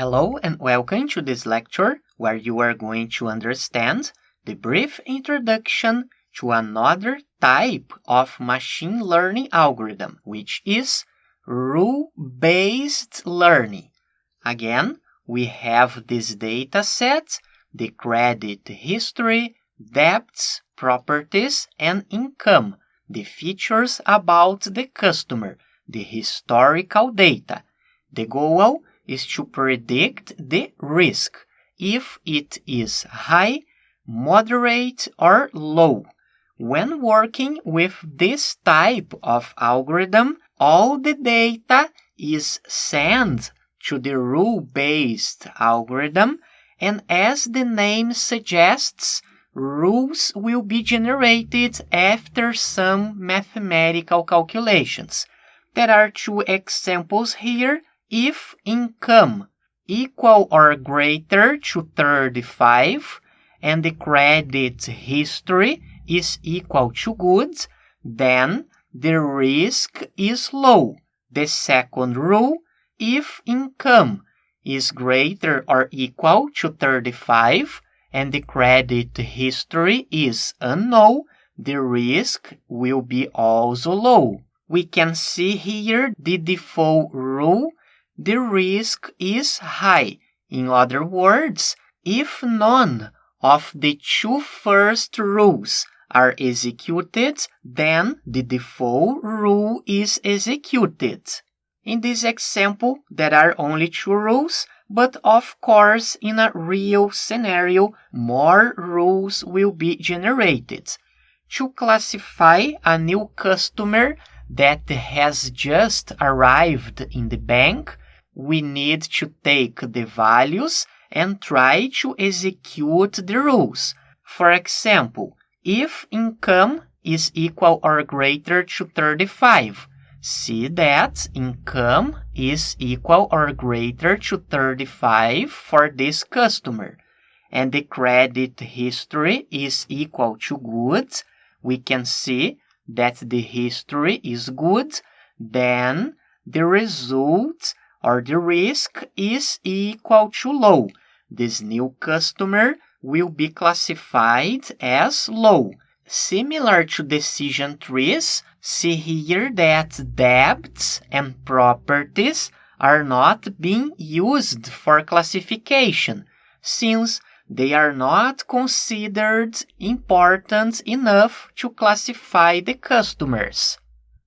Hello and welcome to this lecture where you are going to understand the brief introduction to another type of machine learning algorithm, which is rule-based learning. Again, we have this data set, the credit history, debts, properties, and income, the features about the customer, the historical data. The goal is to predict the risk, if it is high, moderate, or low. When working with this type of algorithm, all the data is sent to the rule-based algorithm, and as the name suggests, rules will be generated after some mathematical calculations. There are two examples here. If income equal or greater to 35 and the credit history is equal to good, then the risk is low. The second rule, if income is greater or equal to 35 and the credit history is unknown, the risk will be also low. We can see here the default rule. The risk is high. In other words, if none of the two first rules are executed, then the default rule is executed. In this example, there are only two rules, but of course, in a real scenario, more rules will be generated. To classify a new customer that has just arrived in the bank, we need to take the values and try to execute the rules. For example, if income is equal or greater to 35, see that income is equal or greater to 35 for this customer, and the credit history is equal to good. We can see that the history is good, then the result or the risk is equal to low. This new customer will be classified as low. Similar to decision trees, see here that debts and properties are not being used for classification, since they are not considered important enough to classify the customers.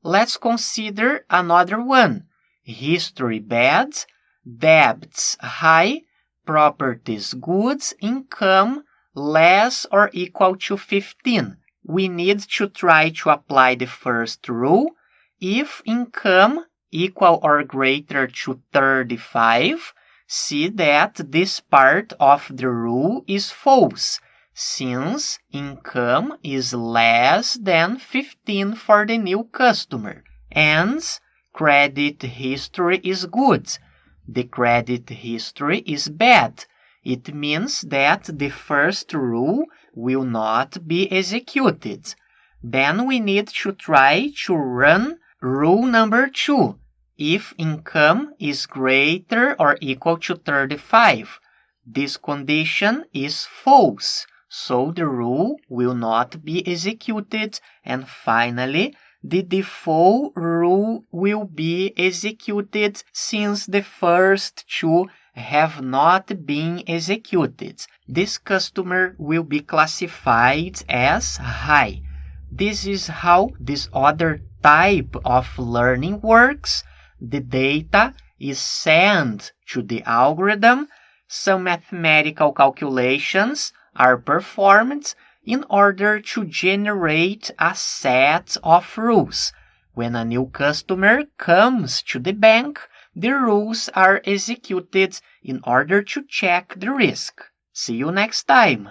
Let's consider another one. History bad, debts high, properties good, income less or equal to 15. We need to try to apply the first rule. If income equal or greater to 35, see that this part of the rule is false, since income is less than 15 for the new customer, and credit history is good. The credit history is bad. It means that the first rule will not be executed. Then we need to try to run rule number 2. If income is greater or equal to 35, this condition is false, so the rule will not be executed, and finally, the default rule will be executed since the first two have not been executed. This customer will be classified as high. This is how this other type of learning works. The data is sent to the algorithm. Some mathematical calculations are performed in order to generate a set of rules. When a new customer comes to the bank, the rules are executed in order to check the risk. See you next time!